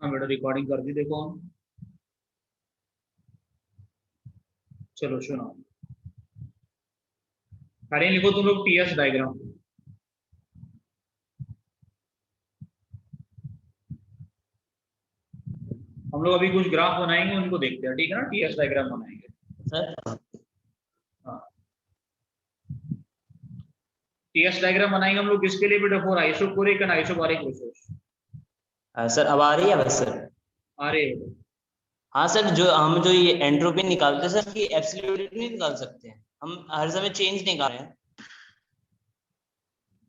हाँ बेटा रिकॉर्डिंग कर दी देखो हम। चलो सुनो, अरे लिखो तुम लोग टीएस डायग्राम। हम लोग अभी कुछ ग्राफ बनाएंगे, उनको देखते हैं, ठीक है ना। टीएस डायग्राम बनाएंगे सर। हाँ, टीएस डायग्राम बनाएंगे हम लोग किसके लिए बेटा? For isochoric and isobaric process. Sir अब आ रही है बस सर। अरे हाँ सर, जो ये एंट्रोपी निकालते हैं सर कि एब्सोल्यूट नहीं निकाल सकते हैं, हम हर समय चेंज निकाल रहे हैं।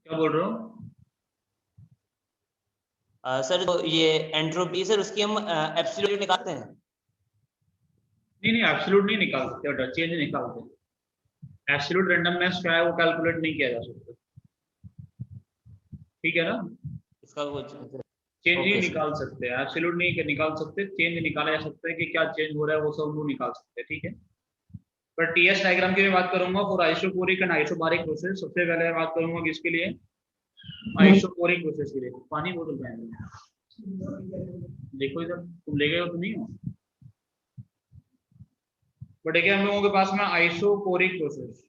क्या बोल रहे हो? सर जो ये एंट्रोपी सर उसकी हम एब्सोल्यूट निकालते हैं। नहीं नहीं, एब्सोल्यूट नहीं निकाल सकते बेटा, चेंज निकालते हैं। एब्सोल्यूट रैंडमनेस क्या है वो कैलकुलेट नहीं किया जा सकता, ठीक है ना। इसका कुछ चेंज ही ओके सर। निकाल सकते हैं, एब्सोल्यूट नहीं निकाल सकते। चेंज निकाला जा सकता है कि क्या चेंज हो रहा है वो सब लोग निकाल सकते हैं, ठीक है। पर टीएस डायग्राम की मैं बात करूंगा for isochoric and isobaric process. सबसे पहले मैं बात करूंगा किसके लिए? आइसोकोरिक प्रोसेस के लिए। पानी बोतल पहन देखो इधर, तुम ले गए हो तो नहीं हो। बट देखिए हम लोगों के पास में आइसोकोरिक प्रोसेस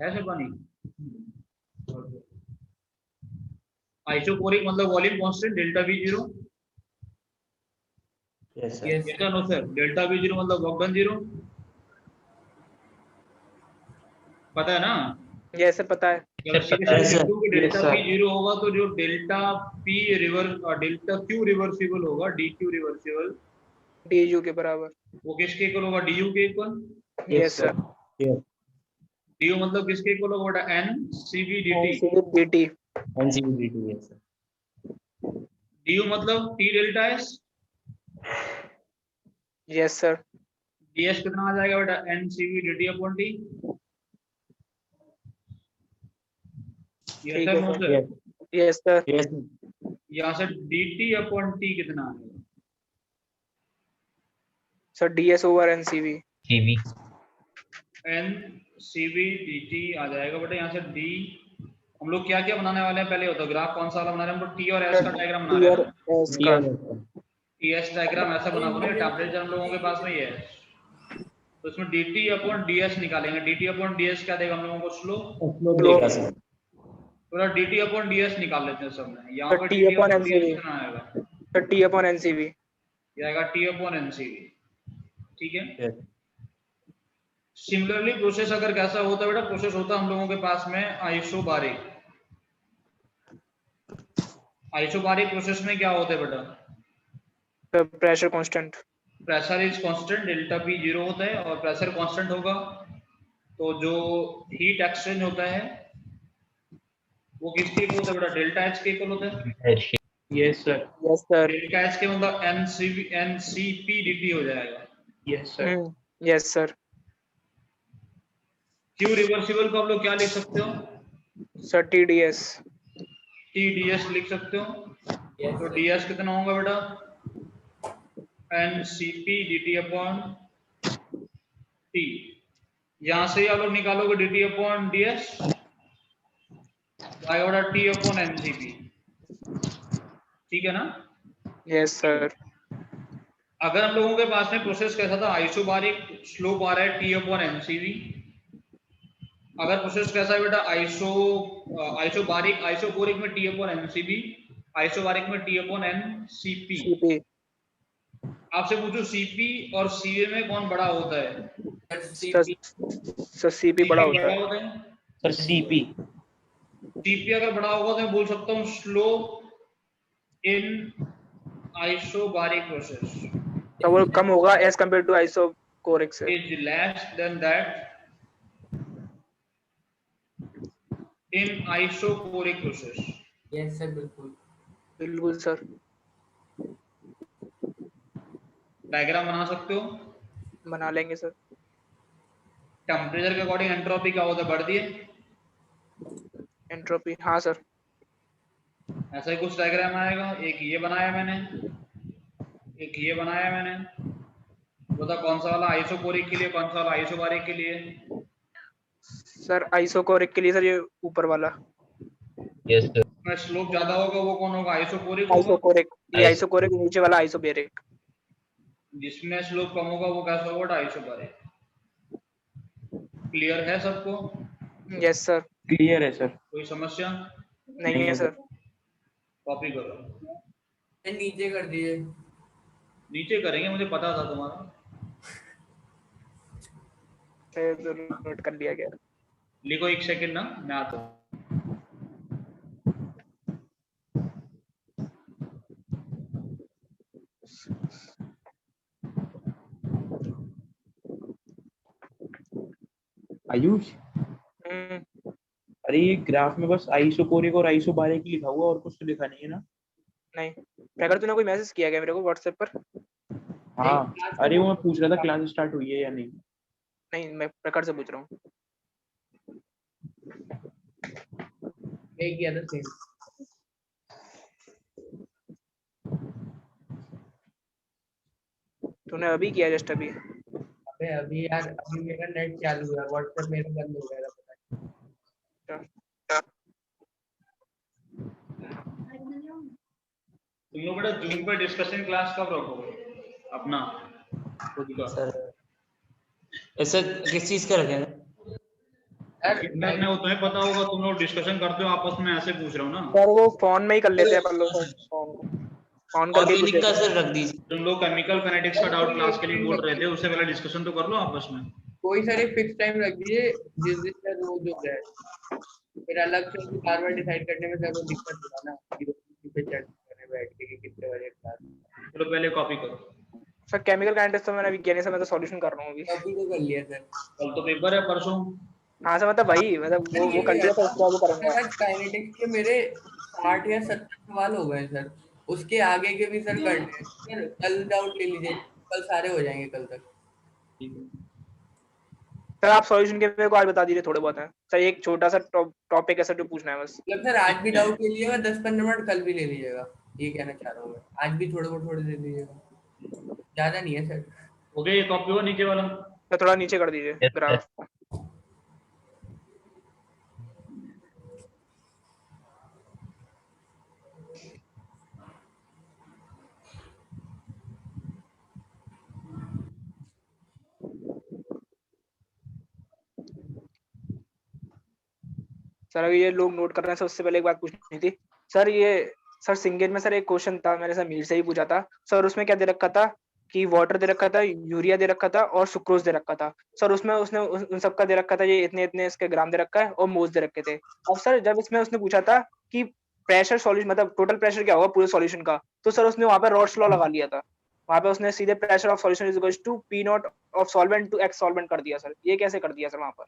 है सर पानी। आइसोकोरिक मतलब volume constant delta V zero. Yes sir. Yes no sir, delta V zero मतलब वर्क डन जीरो, पता है ना। यस सर पता है। डेल्टा पी जीरो होगा तो जो delta P reverse delta Q reversible होगा, D Q reversible, D U के बराबर। वो किसके इक्वल होगा? डी यू के equal. Yes sir. D U मतलब किसके इक्वल होगा बेटा? N C V D T. dt। NCBT yes sir. D U मतलब T delta S. Yes sir. D S कितना आ जाएगा बेटा? N C V D T upon T. ठीक है सर। Yes sir. यहाँ से डी टी अपॉन टी कितना आएगा? Sir ds over NCV. N C V D T आ जाएगा बेटा। यहाँ से डी, हम लोग क्या क्या बनाने वाले हैं पहले होता है ग्राफ कौन सा वाला बना रहे हैं हम लोग? टी और एस का डायग्राम बना रहे हैं ना। टी एस डायग्राम ऐसा बना बोले, टेम्परेचर हम लोगों के पास में ही है, तो इसमें D T upon D S निकालेंगे। D T upon D S क्या देगा हम लोगों को? स्लो। पूरा D T upon D S निकाल लेते हैं सब में। यहाँ पे T D T upon upon D S NCV. कितना आएगा? Sir T upon NCV. ये आएगा टी अपॉन एनसीवी, ठीक है। सिमिलरली प्रोसेस अगर कैसा होता है बेटा? प्रोसेस होता है हम लोगों के पास में आइसोबारिक। आइसोबारिक प्रोसेस में क्या होता है बेटा? Pressure constant. Pressure is constant, delta P zero होता है और प्रेशर कांस्टेंट होगा, तो जो हीट एक्सचेंज होता है वो किसके इक्वल होता है बेटा? डेल्टा एच के इक्वल होता है। Yes sir. Yes sir. Delta H के मतलब N C P D T हो जाएगा। Yes sir. Yes sir. Q reversible को आप लोग क्या लिख सकते हो? Sir TDS. टीडीएस लिख सकते हो। तो डीएस कितना होगा बेटा? N C P D T upon T. यहां से आप लोग निकालोगे D T upon D S, आएगा बेटा T upon N C P, ठीक है ना। Yes sir. अगर हम लोगों के पास में प्रोसेस कैसा था? आइसोबारिक, स्लोप आ रहा है टी अपॉन एनसीवी। अगर प्रोसेस कैसा है बेटा? आइसोबारिक, आइसोकोरिक में टी अपॉन एनसीबी, आइसोबारिक में टी अपॉन एनसीपी। आपसे पूछो सीपी और सीए में कौन बड़ा होता है? सर सीपी बड़ा होता है। Sir CP. सीपी अगर बड़ा होगा तो मैं बोल सकता हूँ स्लोप इन आइसोबारिक प्रोसेस तो वो कम होगा एज कंपेयर टू आइसोकोरिक से। Is less than that in isochoric process. Yes sir बिल्कुल। बिल्कुल सर। डायग्राम बना सकते हो? बना लेंगे सर। टेम्परेचर के अकॉर्डिंग एंट्रोपी क्या होता है? बढ़ती है। एंट्रोपी हाँ सर। ऐसा ही कुछ डायग्राम आएगा। एक ये बनाया मैंने, एक ये बनाया मैंने, बता कौन सा वाला आइसोकोरिक के लिए, कौन सा वाला आइसोबारिक के लिए? सर आइसोकोरिक के लिए सर ये ऊपर वाला। Yes sir. में स्लोप ज्यादा होगा वो कौन होगा? आइसोकोरिक होगा। आइसोकोरिक। ये आइसोकोरिक, नीचे वाला आइसोबेरिक। जिसमें स्लोप कम होगा वो कैसा होगा? आइसोबैरिक। क्लियर है सबको? Yes sir. क्लियर है सर। कोई समस्या? नहीं है सर। कॉपी करो। नीचे कर दिए। नीचे करेंगे, मुझे पता था तुम्हारा। नोट कर लिया गया। लिखो 1 सेकंड ना, मैं आता हूँ। आयुष, अरे ये ग्राफ में बस आइसोकोरिक और आइसोबारिक लिखा हुआ, और कुछ तो लिखा नहीं है ना? नहीं प्रगर, तूने कोई मैसेज किया क्या मेरे को व्हाट्सएप पर? हाँ, अरे वो मैं पूछ रहा था क्लास स्टार्ट हुई है या नहीं। नहीं, मैं प्रकर से पूछ रहा हूँ। एक किया था सेम। तूने अभी किया, जस्ट अभी? अबे अभी यार, अभी मेरा नेट चालू है, व्हाट्सएप मेरा बंद हो गया था, पता नहीं। तुम लोग बेटा जूम पे डिस्कशन क्लास कब रखोगे अपना खुद का? सर ऐसा किस चीज का रखें? इंटरनेट में वो तुम्हें पता होगा, तुम लोग डिस्कशन करते हो आपस में, ऐसे पूछ रहा हूँ ना। सर वो फोन में ही कर लेते हैं अपन लोग, फोन करके ऑर्गेनिक का सर रख दीजिए। तुम लोग केमिकल काइनेटिक्स का डाउट क्लास के लिए बोल रहे थे, उससे पहले डिस्कशन तो कर लो आपस में। कोई सर एक फिक्स टाइम रख दीजिए, जिस दिन सर वो जो है, फिर अलग से उसको बार बार डिसाइड करने में सर वो दिक्कत होगा ना, पे चैट करने बैठ के कि कितने बजे क्लास। चलो पहले कॉपी करो। सर केमिकल काइनेटिक्स तो मैंने विज्ञानी से मैं तो सॉल्यूशन कर रहा हूँ अभी। कॉपी तो कर लिया सर। कल तो पेपर है, परसों। हाँ सर, मतलब वही, मतलब वो कर लिया था, उसके बाद वो करूंगा। काइनेटिक्स के मेरे 60 या 70 सवाल हो गए सर, उसके आगे के भी सर करने हैं सर। कल डाउट ले लीजिए, कल सारे हो जाएंगे कल तक। सर आप सॉल्यूशन के मेरे को आज बता दीजिए, थोड़े बहुत है सर, एक छोटा सा टॉपिक ऐसा जो पूछना है बस। मतलब सर आज भी डाउट ले लीजिएगा, 10-15 मिनट कल भी ले लीजिएगा, ये कहना चाह रहा हूँ मैं। आज भी थोड़े ले लीजिएगा, ज्यादा नहीं है सर। हो गया ये कॉपी हो नीचे वाला? सर थोड़ा नीचे कर दीजिए ग्राफ। सर अगर ये लोग नोट कर रहे हैं, सर उससे पहले एक बात पूछनी थी सर। ये सर सिंगेज में सर एक क्वेश्चन था, मैंने सर मीर से ही पूछा था सर। उसमें क्या दे रखा था कि वाटर दे रखा था, यूरिया दे रखा था और सुक्रोज दे रखा था सर। उसमें उसने उन सबका दे रखा था ये इतने इतने इसके ग्राम दे रखा है और मोल्स दे रखे थे। अब सर जब इसमें उसने पूछा था कि प्रेशर सॉल्यूशन, मतलब टोटल प्रेशर क्या होगा पूरे सॉल्यूशन का, तो सर उसने वहां पर रॉड्स लॉ लगा लिया था। वहां पे उसने सीधे pressure of solution is equals to P naught of solvent to X solvent कर दिया सर। ये कैसे कर दिया सर वहां पर?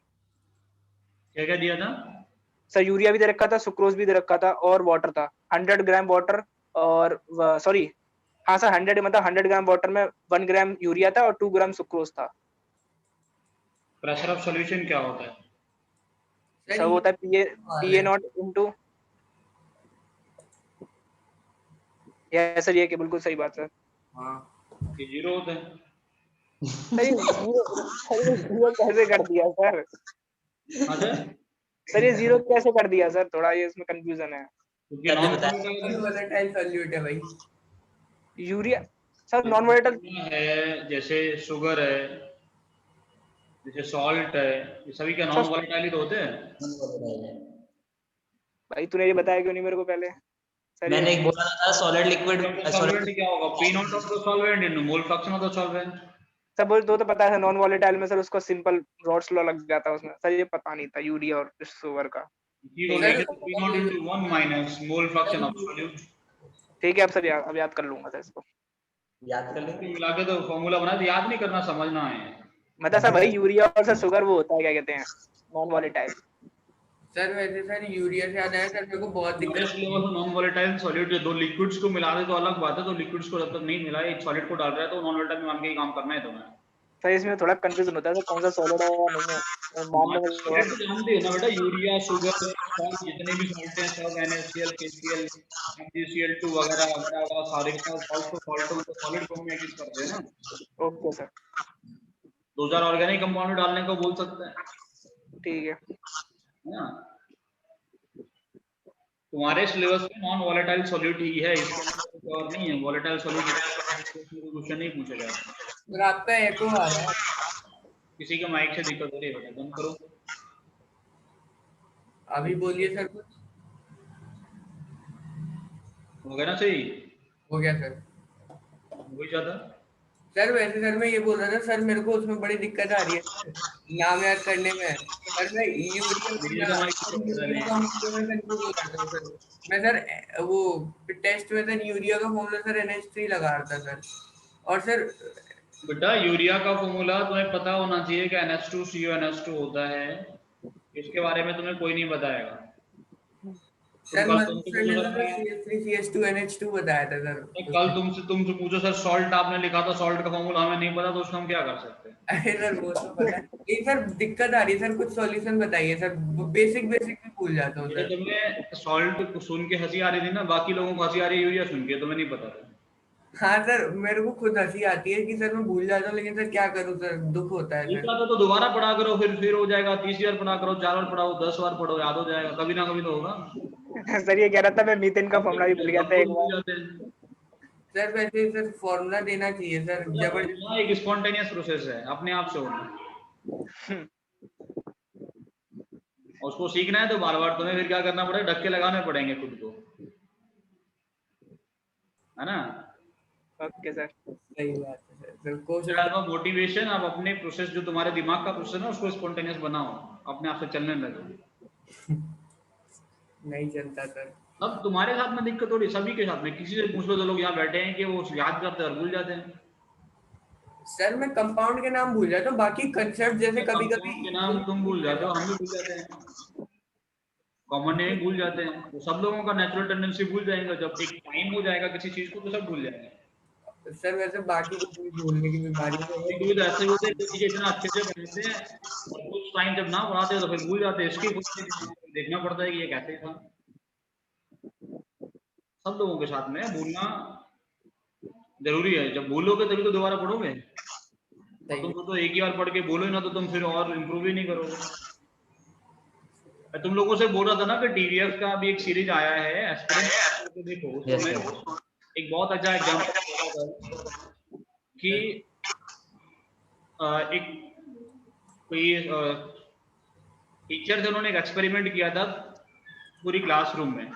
क्या क्या दिया था सर? यूरिया भी दे रखा था, सुक्रोज भी दे रखा था और वाटर था, 100 ग्राम वाटर और सॉरी, हाँ सर 100, मतलब 100 ग्राम वाटर में 1 ग्राम यूरिया था और 2 ग्राम सुक्रोज था। प्रेशर ऑफ सॉल्यूशन क्या होता है? सर वो होता है पीए नॉट इनटू, यस सर, ये कि बिल्कुल सही बात सर। हाँ ये जीरो होता है। सर ये जीरो कैसे कर दिया सर? अच्छा, सर ये जीरो कैसे कर दिया सर? थोड़ा ये इसमें कंफ्यूजन है। क्योंकि नॉन वोलेटाइल सॉल्यूट है भाई यूरिया सर नॉन वोलेटाइल है, जैसे शुगर है, जैसे सॉल्ट है, ये सभी क्या नॉन वोलेटाइल ही तो होते हैं। भाई तूने ये बताया क्यों नहीं मेरे को पहले? सर मैंने एक बोला था सॉलिड लिक्विड सॉल्वेंट क्या होगा? P naught of the solvent in mole fraction of the solvent. सब बोल तो पता है नॉन वोलेटाइल में सर उसको सिंपल रॉड्स लॉ लग जाता है उसमें सर। ये पता नहीं था यूरिया और सुगर का। जीरो लेके तो P not into 1 minus mole fraction of solute. ठीक है, अब सर अब याद कर लूंगा सर इसको। याद कर लेंगे। मिला के तो फॉर्मूला बना, याद नहीं करना, समझना है। मतलब सर भाई यूरिया और सर शुगर वो होता है, क्या कहते हैं, नॉन वोलेटाइल। सर। वैसे सर यूरिया से याद आया सर, मेरे को बहुत दिक्कत नॉन वोलेटाइल सॉलिड, दो लिक्विड्स को मिला दे तो अलग बात है, तो लिक्विड्स को जब तक नहीं मिला एक सॉलिड को डाल रहा है तो नॉन वोलेटाइल में मान के ही काम करना है तुम्हें। सर इसमें थोड़ा कंफ्यूजन होता है सर, कौन सा सॉलिड है या नहीं है मानने में। सॉलिड तो जानते हैं ना बेटा, यूरिया, शुगर, सॉल्ट, जितने भी सॉल्ट हैं सब NaCl, KCl, MgCl2 वगैरह वगैरह सारे के सारे सॉल्ट को सॉलिड फॉर्म में यूज करते हैं ना। ओके सर, 2000 ऑर्गेनिक कंपाउंड डालने को बोल सकते हैं ठीक है। ना। तुम्हारे सिलेबस में नॉन वॉलेटाइल सॉल्यूट ही है, इसके अंदर कुछ और नहीं है। वॉलेटाइल सॉल्यूट क्वेश्चन नहीं पूछा जाता। सर आपका एको आ रहा है। किसी के माइक से दिक्कत हो रही है, बेटा बंद करो। अभी बोलिए सर कुछ। हो गया ना सही? हो गया सर। वही ज्यादा। सर वैसे सर मैं ये बोल रहा था सर, मेरे को उसमें बड़ी दिक्कत आ रही है सर, नाम याद करने में। सर मैं यूरिया वीडियो का माइक सर यूरिया का फॉर्मूला कंफ्यूज हो जाता हूँ सर। मैं सर वो टेस्ट में सर यूरिया का फॉर्मूला सर NH3 लगा रहा था सर। और सर बेटा यूरिया का फॉर्मूला तुम्हें पता होना चाहिए कि NH2CO NH2 होता है। इसके बारे में तुम्हें कोई नहीं बताएगा। सर कल मनीष तुमसे सर ने पूछो तो सर, CH3CH2NH2 बताया था सर। कल तुमसे पूछो सर, सॉल्ट आपने लिखा था, सॉल्ट का फॉर्मूला हमें नहीं पता तो उसका हम क्या कर सकते हैं? अरे सर वो तो पता है, लेकिन सर दिक्कत आ रही है सर, कुछ सॉल्यूशन बताइए सर, बेसिक बेसिक भी भूल जाता हूँ जैसे सर। तुम्हें सॉल्ट सुन के हंसी आ रही थी ना, बाकी लोगों को हंसी आ रही है यूरिया सुन के, तुम्हें नहीं पता था। हाँ सर मेरे को खुद हंसी आती है कि सर मैं भूल जाता हूँ, लेकिन सर क्या करूँ सर, दुख होता है सर। तो दोबारा पढ़ा करो, फिर हो जाएगा। 30 बार पढ़ा करो, 4 बार पढ़ाओ, 10 बार पढ़ो, याद हो जाएगा, कभी ना कभी तो होगा। सर ये कह रहा था मैं मीथेन का फॉर्मूला भी भूल गया था एक भूल बार। जाते हैं। सर वैसे सर फॉर्मूला देना चाहिए सर, जबरदस्ती। फॉर्मूला एक स्पॉन्टेनियस प्रोसेस है, अपने आप से होना। और उसको सीखना है तो बार बार तुम्हें फिर क्या करना पड़ेगा, धक्के लगाने पड़ेंगे खुद को, है ना? Okay sir. सही बात है सर कोशिश। मोटिवेशन, आप अपने प्रोसेस जो तुम्हारे दिमाग का प्रोसेस है ना, उसको स्पॉन्टेनियस बनाओ, अपने आप से चलने लगे। नहीं चलता सर। अब तुम्हारे साथ में दिक्कत हो रही, सभी के साथ में, किसी से पूछ लो तो लोग यहाँ बैठे हैं कि वो याद करते हैं और भूल जाते हैं। सर मैं कंपाउंड के नाम भूल जाता हूँ, बाकी कंसेप्ट जैसे कभी कभी के नाम तुम भूल जाते हो, हम भी भूल जाते हैं, कॉमन नेम भूल जाते हैं। तो सब लोगों का नेचुरल टेंडेंसी भूल जाएंगे, जब एक टाइम हो जाएगा किसी चीज को तो सब भूल जाएंगे। सर वैसे बाकी कुछ भी भूलने की बीमारी तो है। तो ऐसे होते हैं, चीजें इतना अच्छे से पढ़ते हैं और कुछ टाइम जब ना पढ़ाते हैं तो फिर भूल जाते हैं। इसकी देखना पड़ता है कि ये कैसे था। सब लोगों के साथ में भूलना जरूरी है, जब भूलोगे तभी तो दोबारा पढ़ोगे। तुम तो एक ही बार पढ़ के बोलो ना तो तुम फिर और इम्प्रूव ही नहीं करोगे। तुम लोगों से बोल रहा था ना कि TVF का भी एक सीरीज आया है एस्पिरेंट, तो देखो उसमें एक बहुत अच्छा एग्जांपल कि एक कोई टीचर थे, उन्होंने एक एक्सपेरिमेंट किया था पूरी क्लासरूम में।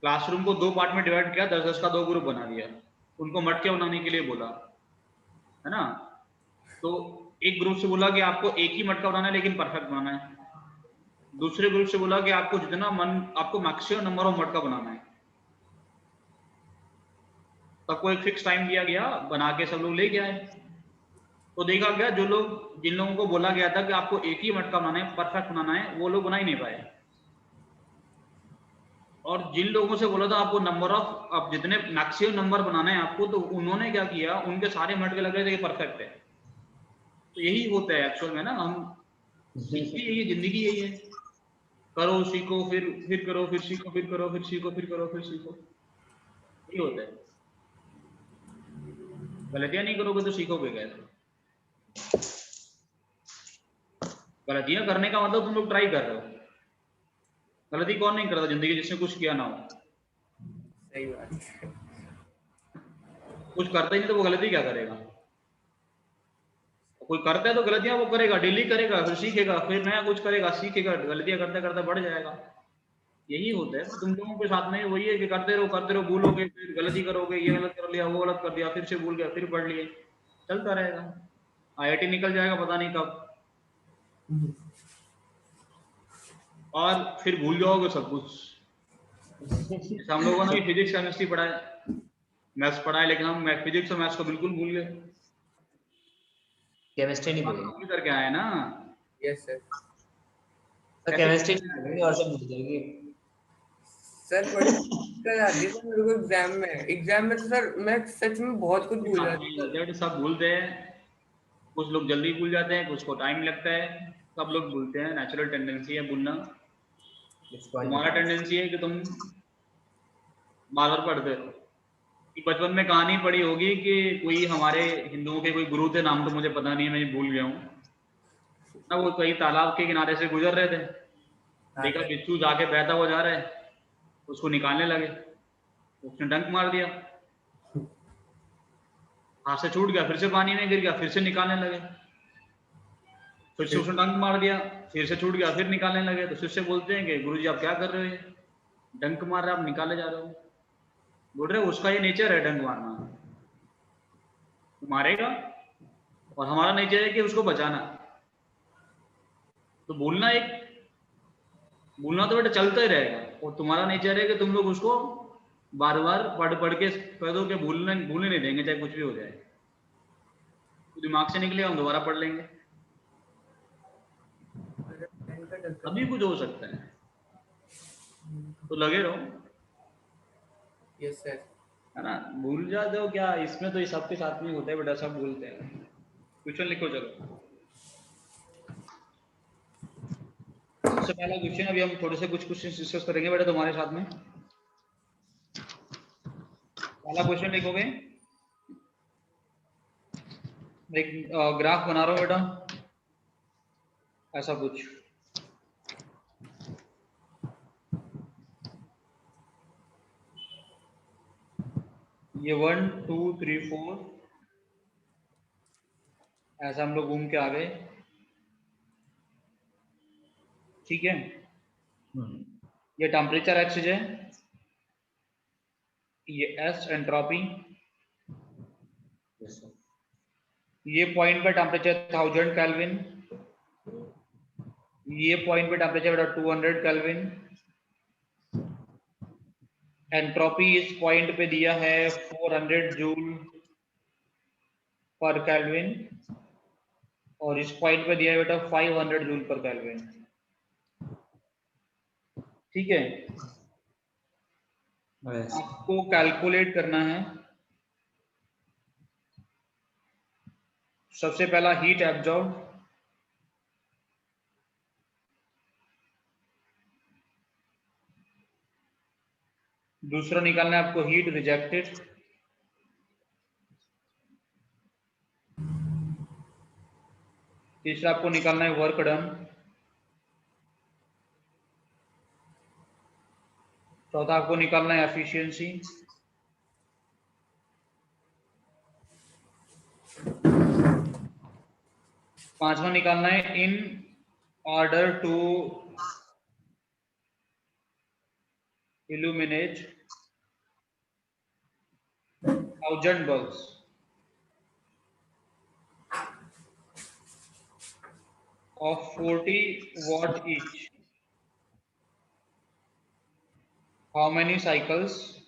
क्लासरूम को 2 पार्ट में डिवाइड किया, 10-10 का 2 ग्रुप बना दिया, उनको मटके बनाने के लिए बोला, है ना? तो एक ग्रुप से बोला कि आपको एक ही मटका बनाना है लेकिन परफेक्ट बनाना है। दूसरे ग्रुप से बोला कि आपको जितना आपको मैक्सिमम नंबर ऑफ मटका बनाना है। सबको एक फिक्स टाइम दिया गया, बना के सब लोग ले गए। तो देखा गया जिन लोगों को बोला गया था कि आपको एक ही मटका बनाना है, परफेक्ट बनाना है, वो लोग बना ही नहीं पाए। और जिन लोगों से बोला था आपको आप जितने मैक्सिमम नंबर बनाना है आपको, तो उन्होंने क्या किया, उनके सारे मटके लग रहे थे कि परफेक्ट है। तो यही होता है एक्चुअल में ना, हम यही जिंदगी यही है, करो सीखो फिर करो, फिर सीखो फिर करो, फिर सीखो फिर करो, फिर सीखो, यही होता है। गलतियां नहीं करोगे तो सीखोगे कैसे? गलतियां करने का मतलब तुम लोग ट्राई कर रहे हो। गलती कौन नहीं करता जिंदगी, जिसने कुछ किया ना हो। सही बात है। कुछ करता ही नहीं तो वो गलती क्या करेगा? कोई करता है तो गलतियां वो करेगा, डेली करेगा, फिर सीखेगा, फिर नया कुछ करेगा, सीखेगा, गलतियां करते करते बढ़ जाएगा। यही होता है तुम लोगों के साथ में, वही है कि करते रहो, भूलोगे, फिर गलती करोगे, ये गलत कर लिया, वो गलत कर दिया, फिर से भूल गया, फिर पढ़ लिए, चलता रहेगा। IIT निकल जाएगा पता नहीं कब, और फिर भूल जाओगे सब कुछ। हम लोगों ने फिजिक्स केमिस्ट्री पढ़ाया, मैथ्स पढ़ाया, लेकिन हम फिजिक्स और मैथ्स को बिल्कुल भूल गए। केमिस्ट्री नहीं भूलेंगे करके आए ना। Yes sir. तो केमिस्ट्री नहीं भूलेंगे और सब भूल जाएंगे सर बड़ी दिक्कत आती है सर मेरे को एग्जाम में तो सर मैं सच में बहुत कुछ भूल जाता हूँ। सब भूलते हैं, कुछ लोग जल्दी भूल जाते हैं, कुछ को टाइम लगता है, सब लोग भूलते हैं, नेचुरल टेंडेंसी है भूलना। तुम्हारा टेंडेंसी है कि तुम बार बार पढ़ते हो। बचपन में कहानी पढ़ी होगी कि कोई हमारे हिंदुओं के कोई गुरु थे, नाम तो मुझे पता नहीं है, मैं भूल गया हूँ ना। वो कहीं तालाब के किनारे से गुजर रहे थे, देखा बिच्छू जाके बहता हुआ जा रहा है, उसको निकालने लगे, उसने डंक मार दिया, हाथ से छूट गया, फिर से पानी में गिर गया, फिर से निकालने लगे, फिर से उसने डंक मार दिया, फिर से छूट गया, फिर निकालने लगे। तो शिष्य बोलते हैं कि गुरुजी आप क्या कर रहे हो, ये डंक मार रहे हो, आप निकाले जा रहे हो। बोल रहे उसका ये नेचर है डंक मारना, मारेगा, और हमारा नेचर है कि उसको बचाना। तो बोलना तो बेटा चलता ही रहेगा, और तुम्हारा नेचर है कि तुम लोग उसको बार बार पढ़ पढ़ के कह दो कि भूलने नहीं देंगे, चाहे कुछ भी हो जाए। तो दिमाग से निकले हम दोबारा पढ़ लेंगे, अभी कुछ हो सकता है, तो लगे रहो। Yes sir. है ना, भूल जाते हो क्या, इसमें तो ये सबके साथ में होता है बेटा, सब भूलते हैं। क्वेश्चन लिखो चलो। सबसे पहला क्वेश्चन, अभी हम थोड़े से कुछ क्वेश्चन डिस्कस करेंगे बेटा तुम्हारे साथ में। पहला क्वेश्चन लिखोगे, एक ग्राफ बना रहा हूं बेटा, ऐसा कुछ, ये 1 2 3 4 ऐसा हम लोग घूम के आ गए, ठीक है। ये टेम्परेचर एक्सिस है, ये एस एंट्रोपी, ये पॉइंट पे टेम्परेचर 1000 केल्विन, ये पॉइंट पे टेम्परेचर बेटा 200 केल्विन, एंट्रोपी इस पॉइंट पे दिया है 400 जूल पर केल्विन, और इस पॉइंट पे दिया है बेटा 500 जूल पर केल्विन, ठीक है। आपको कैलकुलेट करना है सबसे पहला हीट एब्जॉर्ब, दूसरा निकालना है आपको हीट रिजेक्टेड, तीसरा आपको निकालना है वर्क डन, चौथा आपको निकालना है एफिशिएंसी, पांचवा निकालना है in order to illuminate 1000 bulbs of 40 watt each, how many cycles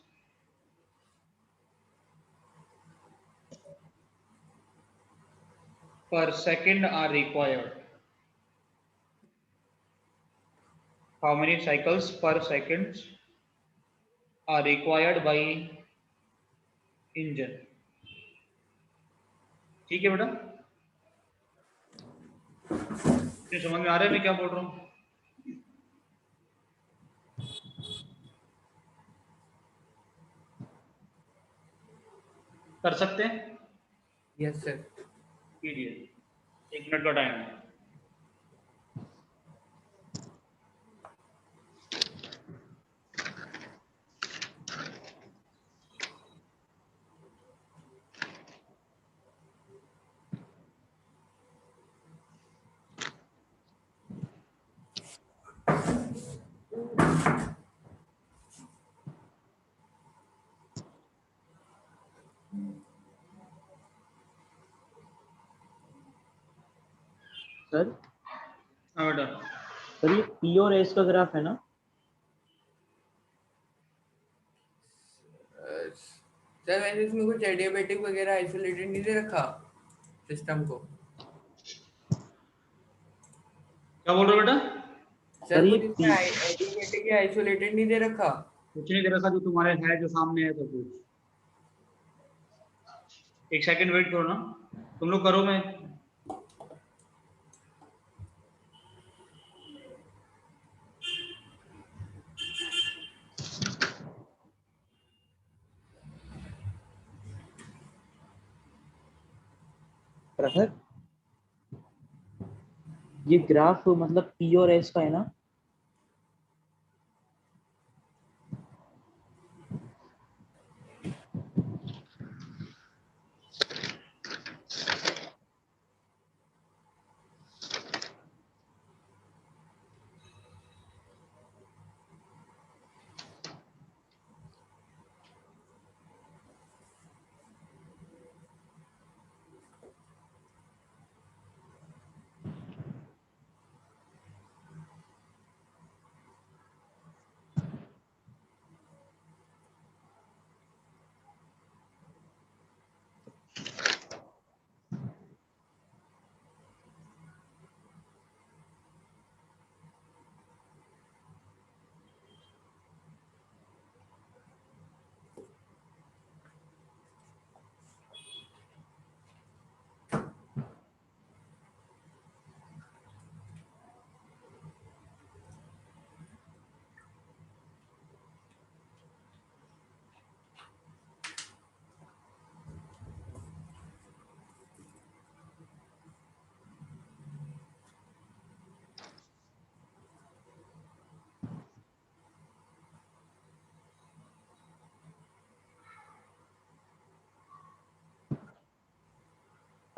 per second are required? How many cycles per second are required by engine? ठीक है बेटा, समझ में आ रहा है मैं क्या बोल रहा हूँ? कर सकते हैं? Yes sir. कीजिए, 1 मिनट का टाइम है। सर हाँ बेटा, सर ये पी और एस का ग्राफ है ना? सर मैंने इसमें कुछ एडियाबेटिक वगैरह आइसोलेटेड नहीं दे रखा सिस्टम को। क्या बोल रहे हो बेटा? सर ये कुछ इसमें एडियाबेटिक या आइसोलेटेड नहीं दे रखा। कुछ नहीं दे रखा, जो तुम्हारे है, जो सामने है, सब कुछ। एक सेकंड वेट करो ना, तुम लोग करो, मैं सर ये ग्राफ मतलब पी और एस का है ना?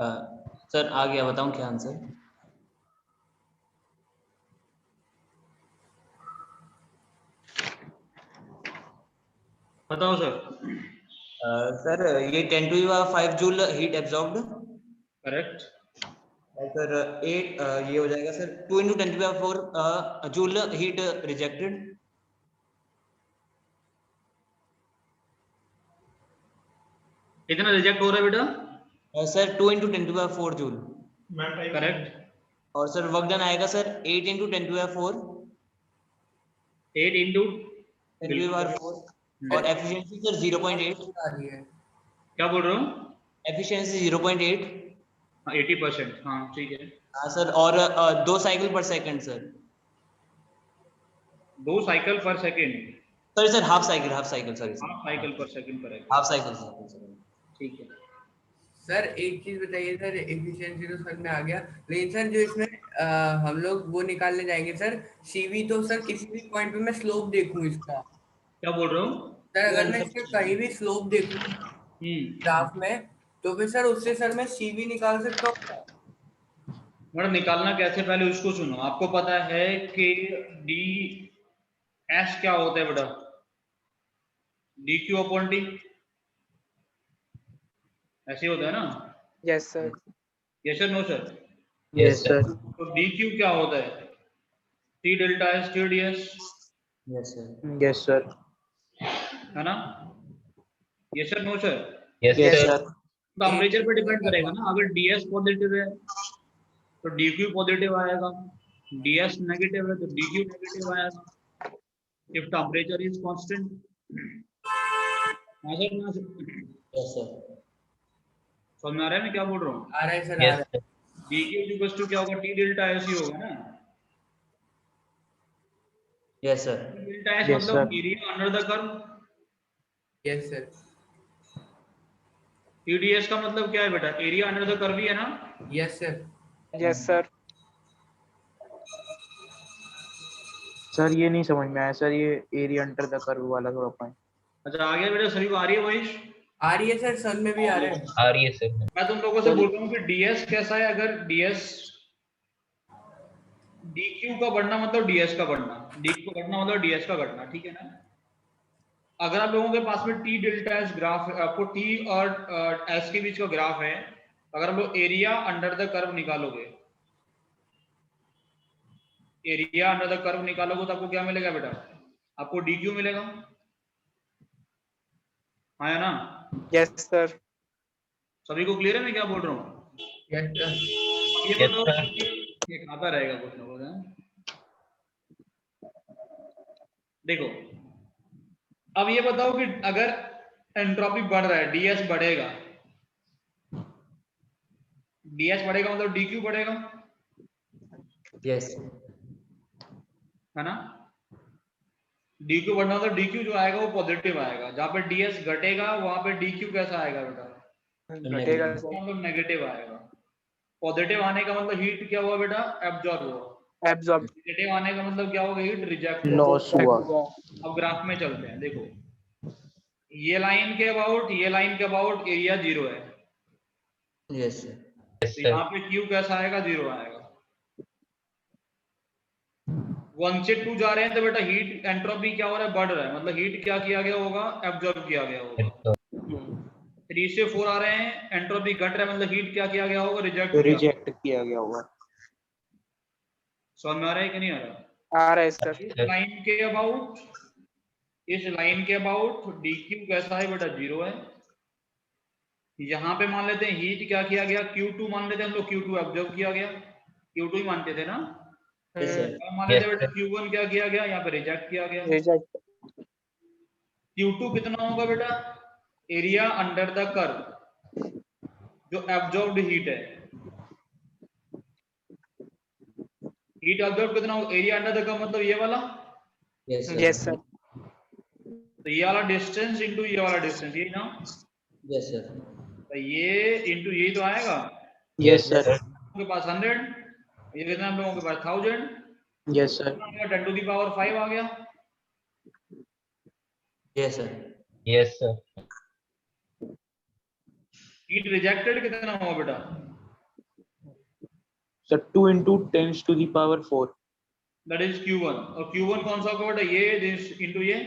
सर आ गया, बताऊं क्या आंसर? बताओ सर। सर ये 10 to the 5 joule heat absorbed, correct. और सर 8 ये हो जाएगा sir 2 into 10 to the 4 joule heat rejected. कितना रिजेक्ट हो रहा है बेटा? Sir 2 into 10 to the 4 joule. Correct. और सर वर्क डन आएगा sir 8 into 10 to the 4 8 into 10 to the 4, और एफिशिएंसी सर 0.8। आ रही है। क्या बोल रहे हो? एफिशिएंसी 0.8। 80%। हाँ ठीक है। हाँ सर, और 2 साइकिल पर सेकंड सर। 2 साइकिल पर second. Sir half cycle sorry sir, half cycle पर सेकेंड पर है। Half cycle sir. ठीक है। सर एक चीज बताइए सर, एफिशिएंसी तो सर में आ गया, लेकिन सर जो इसमें हम लोग वो निकालने जाएंगे सर सीवी, तो सर किसी भी पॉइंट पे मैं स्लोप देखूं इसका, क्या बोल रहे हो? सर अगर मैं इसका कहीं भी स्लोप देखूं ग्राफ में, तो फिर सर उससे सर मैं सीवी निकाल सकता हूँ क्या? मतलब निकालना कैसे, पहले उसको सुनो। आपको पता है कि डी एस क्या होता है बेटा? डी क्यू अपॉन टी, ऐसे होता है ना? Yes sir. Yes sir, no sir? Yes sir. तो डी क्यू क्या होता है? T delta S T D S, yes sir. Yes sir. है ना? Yes sir, no sir? Yes sir. Temperature पे डिपेंड करेगा ना। अगर डी एस पॉजिटिव है तो डी क्यू पॉजिटिव आएगा, डी एस नेगेटिव है तो डी क्यू नेगेटिव आएगा। If temperature is constant. Yes sir. समझ में आ रहा है मैं क्या बोल रहा हूँ? आ रहा है सर, आ रहा है। डी क्यू इक्वल्स टू क्या होगा? टी डेल्टा एस ही होगा ना? Yes sir. Delta S Yes, मतलब sir. Area under the curve. Yes sir. TDS का मतलब क्या है बेटा? एरिया अंडर द कर्व ही है ना? Yes sir. Yes sir. Sir ये नहीं समझ में आया सर, ये एरिया अंडर द कर्व वाला थोड़ा पॉइंट। अच्छा आ गया बेटा, सभी को आ रही है वहीश? आ रही है सर, सन में भी आ रहे हैं। आ रही है सर। मैं तुम लोगों से बोल रहा हूँ कि डीएस कैसा है। अगर डीएस डीक्यू का बढ़ना मतलब डीएस का बढ़ना, डीक्यू का बढ़ना मतलब डीएस का घटना, ठीक है ना? अगर आप लोगों के पास में टी डेल्टा एस ग्राफ, आपको टी और एस के बीच का ग्राफ है, अगर हम लोग एरिया अंडर द कर्व निकालोगे, एरिया अंडर द कर्व निकालोगे तो आपको क्या मिलेगा बेटा? आपको डीक्यू मिलेगा, हाँ या ना? Yes sir. सभी को क्लियर है मैं क्या बोल रहा हूँ? Yes sir. ये बताओ, ये खाता रहेगा कुछ ना कुछ, है? देखो अब ये बताओ कि अगर एंट्रोपी बढ़ रहा है, डीएस बढ़ेगा, डीएस बढ़ेगा मतलब डीक्यू बढ़ेगा, यस है ना? डीक्यू बढ़ना मतलब डीक्यू जो आएगा वो पॉजिटिव आएगा। जहां पे डीएस घटेगा वहां पे डीक्यू कैसा आएगा बेटा? घटेगा सर। मतलब नेगेटिव आएगा। पॉजिटिव आने का मतलब हीट क्या हुआ बेटा? एब्जॉर्ब हुआ। एब्जॉर्ब। नेगेटिव आने का मतलब क्या होगा? हीट रिजेक्ट हुआ। लॉस हुआ। अब ग्राफ में चलते हैं। देखो ये लाइन के अबाउट, ये लाइन के अबाउट एरिया 0 है, यस तो यहाँ पे क्यू कैसा आएगा? 0 आएगा। 1 से 2 जा रहे हैं तो बेटा हीट एंट्रोपी क्या हो रहा है? बढ़ रहा है, मतलब हीट क्या किया गया होगा? एब्जॉर्ब किया गया होगा। 3 से 4 आ रहे हैं, एंट्रोपी घट रहा है, मतलब हीट क्या किया गया होगा? रिजेक्ट किया गया होगा। समझ में आ रहा है कि नहीं आ रहा? आ रहा है सर। इस लाइन के अबाउट, इस लाइन के अबाउट dq कैसा है बेटा? 0 है। यहाँ पे मान लेते हैं हीट क्या किया गया? Q2 मान लेते हैं हम लोग, Q2 ऑब्जर्व किया गया, Q2 ही मानते थे ना? अब मान लेते हैं बेटा Q1 क्या किया गया? यहाँ पे रिजेक्ट किया गया। रिजेक्ट। Q2 कितना होगा बेटा? एरिया अंडर द कर्व, जो एब्जॉर्ब्ड हीट है। हीट ऑब्जर्व कितना होगा? एरिया अंडर द कर्व मतलब ये वाला, यस सर। तो ये वाला डिस्टेंस इंटू ये वाला डिस्टेंस, ये ना? Yes sir. तो ये इंटू ये तो आएगा। Yes sir. के पास 100, ये कितना हम लोगों के पास 1000, yes sir. 10 to the power 5 आ गया। Yes sir. Yes sir. Heat rejected कितना हुआ बेटा? Sir 2 into 10 to the power 4. That is Q1 और Q1 कौन सा होगा बेटा ये दिस इनटू ये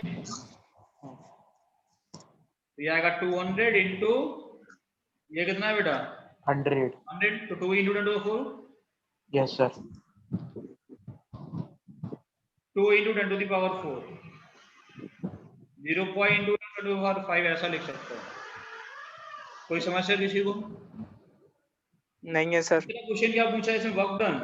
तो ये आएगा 200 इनटू ये कितना है बेटा 100. 100 तो 2 into 10 to the 4 Yes sir. 2 into 10 to the power 4 0 into 10 to the power 5 ऐसा लिख सकते हो कोई समस्या किसी को नहीं है सर। क्वेश्चन क्या पूछा है इसमें वर्क डन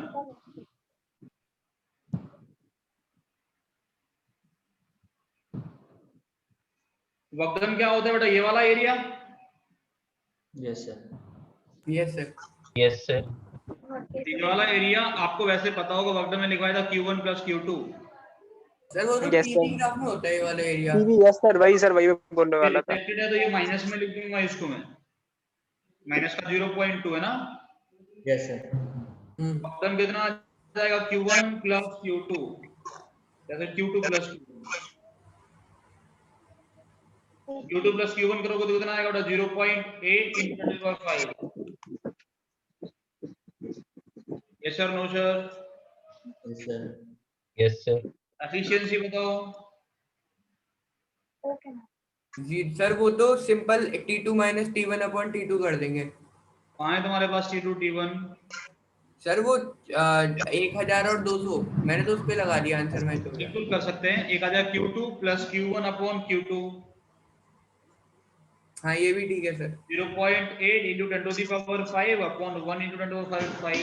वर्क डन क्या होता है बेटा ये वाला area yes sir. Yes sir. Yes sir. ये वाला एरिया आपको वैसे पता होगा वर्क डन में लिखवाया था Q1 plus Q2 सर वो तो Yes, पीवी sir. ग्राफ में होता है ये वाला एरिया। पीवी यस सर वही मैं बोलने वाला था। रिफ्लेक्टेड है तो ये माइनस में लिख दूंगा इसको मैं माइनस का 0.2 है ना यस सर। वर्क डन कितना आ जाएगा Q1 plus Q2 जैसे Q2 plus Q2 plus Q1 करोगे तो कितना आएगा बेटा 0.8 into 10 to the power 5 yes sir no sir yes sir. Yes sir. Efficiency बताओ जी सर वो तो simple T2 minus T1 upon T2 कर देंगे। कहाँ है तुम्हारे पास T2 T1 सर वो 1000 और 200 मैंने तो उस पे लगा दिया आंसर में तो। बिल्कुल कर सकते हैं 1000 Q2 plus Q1 upon Q2 हाँ ये भी ठीक है sir. 0.8 into 10 to the power 5 upon 1 into 10 to the power 5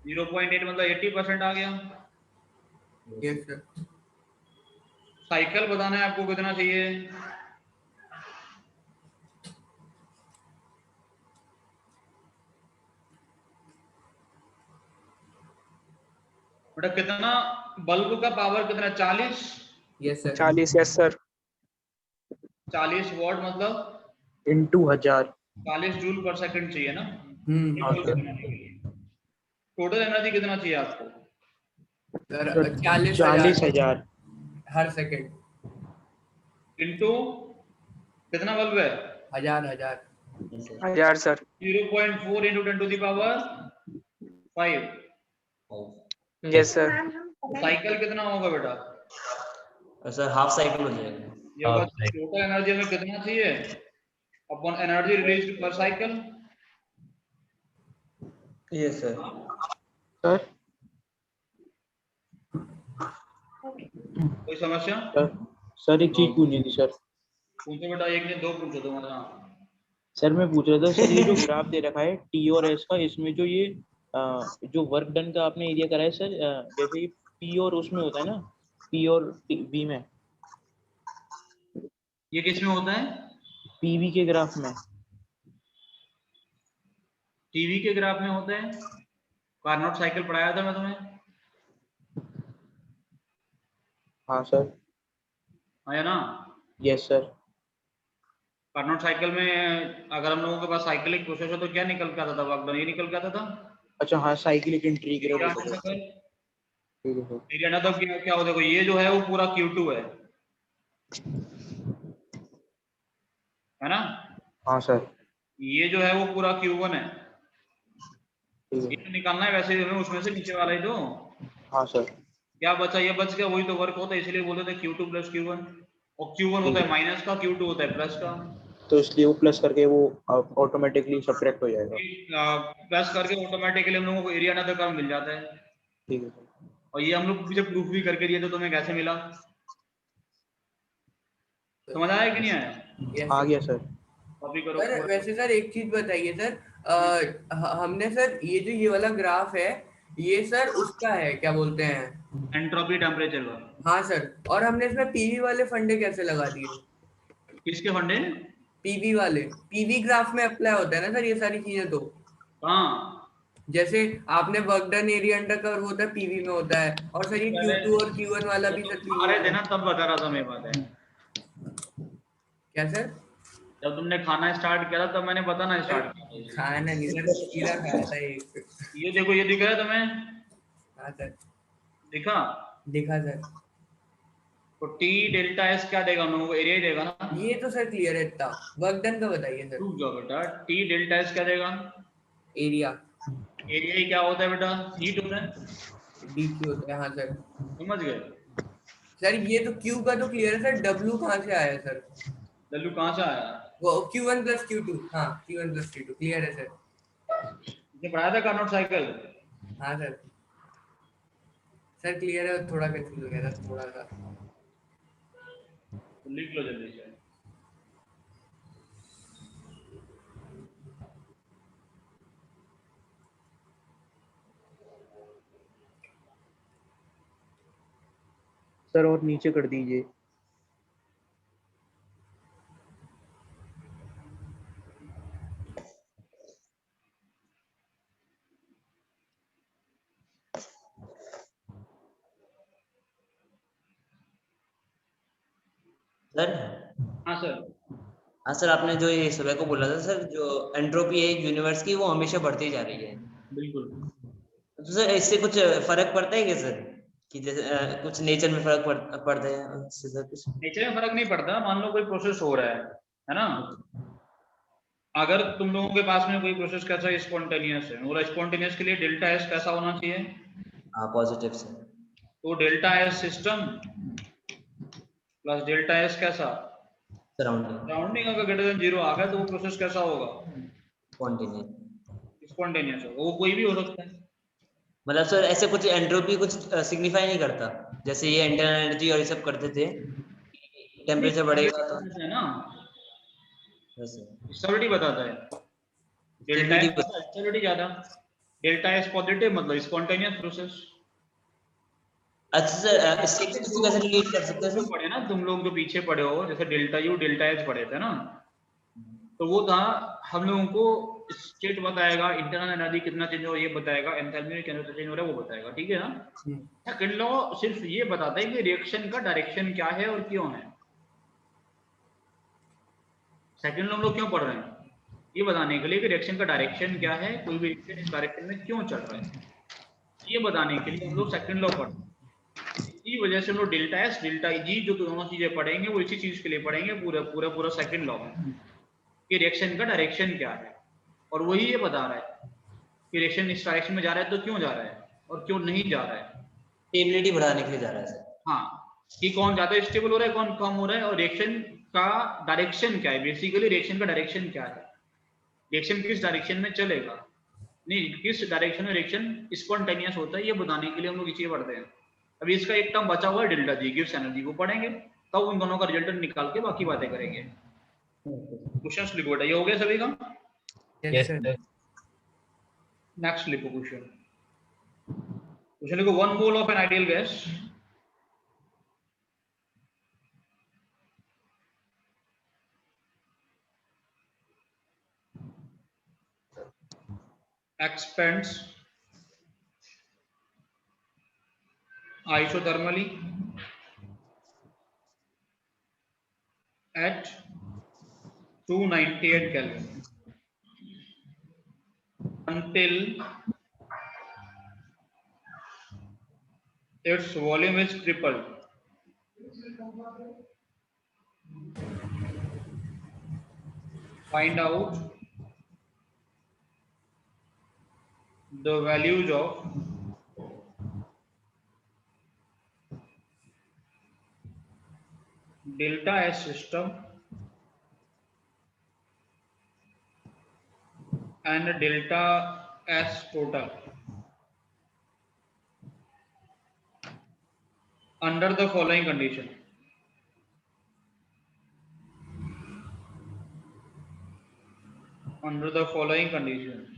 0.8 मतलब 80% आ गया यस सर। साइकिल बताना है आपको कितना चाहिए बेटा कितना बल्ब का पावर कितना 40 yes sir. 40 yes sir. 40 what मतलब into 1000. 40 जूल पर सेकंड चाहिए ना Okay. टोटल एनर्जी कितना चाहिए आपको सर 40,000. हर सेकंड इनटू कितना बल्ब है 1000 1000 sir. 0.4 into 10 to the power 5 yes sir. Cycle कितना होगा बेटा सर हाफ साइकिल हो जाएगा। ये होगा टोटल एनर्जी हमें कितना चाहिए अपॉन एनर्जी रिलीज्ड पर साइकिल यस सर। Sir. कोई समस्या सर एक चीज पूछनी थी सर। पूछो बेटा एक ने दो पूछो तुम्हारा सर मैं पूछ रहा था सर ये जो ग्राफ दे रखा है टी और एस का इसमें जो ये जो वर्क डन का आपने एरिया करा है सर जैसे ये पी और उसमें होता है ना पी और बी में ये किस में होता है पीवी के ग्राफ में टीवी के ग्राफ में होता है कार्नोट साइकिल पढ़ाया था मैं तुम्हें हाँ सर हाँ या ना यस सर कार्नोट साइकिल में अगर हम लोगों के पास साइकिलिक प्रोसेस हो तो क्या निकल के आता था वर्क डन ये निकल के आता था अच्छा हाँ साइक्लिक इंटीग्रल एरिया होता है अंडर ठीक है सर एरिया अंडर क्या हो देखो ये जो है वो पूरा Q2 है ना हाँ सर ये जो है वो पूरा Q1 है ठीक ये है तो निकालना है वैसे हमें उसमें से नीचे वाला ही तो हाँ सर क्या बचा ये बच गया वही तो वर्क होता है इसलिए बोलते थे Q2 plus Q1 और Q1 होता है माइनस का Q2 होता है प्लस का तो इसलिए वो प्लस करके वो ऑटोमेटिकली सब्ट्रैक्ट हो जाएगा प्लस करके ऑटोमेटिकली हम लोगों को एरिया अंडर द कर्व मिल जाता है ठीक है सर और ये हम लोग जब प्रूफ भी करके दिए तो तुम्हें कैसे मिला समझ आया कि नहीं आया यस आ गया सर कॉपी करो सर। वैसे सर एक चीज बताइए सर हमने सर ये वाला ग्राफ है ये सर उसका है क्या बोलते हैं एंट्रोपी टेम्परेचर का हाँ सर और हमने इसमें पीवी वाले फंडे कैसे लगा दिए किसके फंडे पीवी वाले पीवी ग्राफ में अप्लाई होता है ना सर ये सारी चीजें तो हाँ जैसे आपने work done area under cover होता है पीवी में होता है और सर ये Q2 और Q1 वाला भी सर PV अरे में देना तब बता रहा था मैं बात है क्या सर जब तुमने खाना स्टार्ट किया था तब मैंने बताना स्टार्ट किया खाना नहीं सर सीधा खाया था एक ये देखो ये दिख रहा है तुम्हें हाँ सर दिखा दिखा सर तो T डेल्टा S क्या देगा हम लोगों को एरिया ही देगा ना ये तो सर क्लियर है इतना वर्क डन का बताइए सर रुक जाओ बेटा T डेल्टा S क्या देगा एरिया एरिया ही क्या होता है बेटा? हीट होता है, DQ होता है। हाँ सर। समझ गए? सर ये तो Q का तो क्लियर है सर, W कहाँ से आया सर? डब्ल्यू कहाँ से आया? वो Q1 + Q2, हाँ Q1 + Q2 क्लियर है सर। ये पढ़ाया था कार्नोट साइकिल? हाँ सर, सर क्लियर है, थोड़ा कंफ्यूज हो गया था थोड़ा सा। तो लिख लो जल्दी से। सर और नीचे कर दीजिए। सर हाँ सर। हाँ सर, आपने जो ये सुबह को बोला था सर, जो एंट्रोपी है यूनिवर्स की, वो हमेशा बढ़ती जा रही है। बिल्कुल। तो सर इससे कुछ फर्क पड़ता है क्या सर, कि जैसे कुछ नेचर में फर्क पड़ता है इससे सर कुछ? नेचर में फर्क नहीं पड़ता। मान लो कोई प्रोसेस हो रहा है ना? अगर तुम लोगों के पास में कोई प्रोसेस कैसा स्पॉन्टेनियस है, और स्पॉन्टेनियस के लिए डेल्टा एस कैसा होना चाहिए? हाँ पॉजिटिव सर। तो delta S system plus delta S कैसा? Surrounding surrounding. अगर ग्रेटर देन 0 आ गया तो वो प्रोसेस कैसा होगा? स्पॉन्टेनियस। स्पॉन्टेनियस होगा। वो कोई भी हो सकता है। मतलब सर ऐसे कुछ एंट्रोपी कुछ सिग्निफाई नहीं करता, जैसे ये इंटरनल एनर्जी और ये सब करते थे, टेम्परेचर बढ़ेगा तो? है ना, यस स्टेबिलिटी बताता है। Delta S sir. स्टेबिलिटी ज्यादा, डेल्टा एस पॉजिटिव मतलब स्पॉन्टेनियस प्रोसेस। अच्छा सर, इससे इसको कैसे रिलेट कर सकते हैं जो सर? पढ़े ना तुम लोग, जो पीछे पढ़े हो, जैसे डेल्टा यू डेल्टा एच पढ़े थे ना, तो वो था हम लोगों को स्टेट बताएगा, इंटरनल एनर्जी कितना चेंज हो ये बताएगा, एंथैल्पी में कितना चेंज हो रहा है वो बताएगा, ठीक है ना? सेकंड लॉ सिर्फ ये बताता है कि रिएक्शन का डायरेक्शन क्या है और क्यों है। सेकंड लॉ हम लोग क्यों पढ़ रहे हैं? ये बताने के लिए कि रिएक्शन का डायरेक्शन क्या है, कोई भी रिएक्शन इस डायरेक्शन में क्यों चल रहा है, ये बताने के लिए हम लोग सेकंड लॉ पढ़ रहे हैं। इसी वजह से हम लोग डेल्टा एस डेल्टा जी जो दोनों चीजें पढ़ेंगे वो इसी चीज के लिए पढ़ेंगे, पूरा पूरा पूरा सेकंड लॉ में कि रिएक्शन का डायरेक्शन क्या है। और वही ये बता रहा है कि रिएक्शन इस डायरेक्शन में जा रहा है तो क्यों जा रहा है और क्यों नहीं जा रहा है। स्टेबिलिटी बढ़ाने के लिए जा रहा है सर। हाँ, कि कौन ज्यादा स्टेबल हो रहा है कौन कम हो रहा है, और रिएक्शन का डायरेक्शन क्या है। बेसिकली रिएक्शन का डायरेक्शन क्या है, रिएक्शन किस डायरेक्शन में चलेगा, नहीं किस डायरेक्शन में रिएक्शन स्पॉन्टेनियस होता है, ये बताने के लिए हम लोग ये पढ़ते हैं। अभी इसका एक टर्म बचा हुआ है डेल्टा जी, गिव्स एनर्जी, को पढ़ेंगे तब उन दोनों का रिजल्ट निकाल के बाकी बातें करेंगे। क्वेश्चन लिखो बेटा, ये हो गया सभी का? Yes, sir. नेक्स्ट लिखो क्वेश्चन। क्वेश्चन लिखो, one mole of an ideal gas expands isothermally at 298 Kelvin until its volume is tripled. Find out the values of delta S system and delta S total under the following condition. Under the following condition.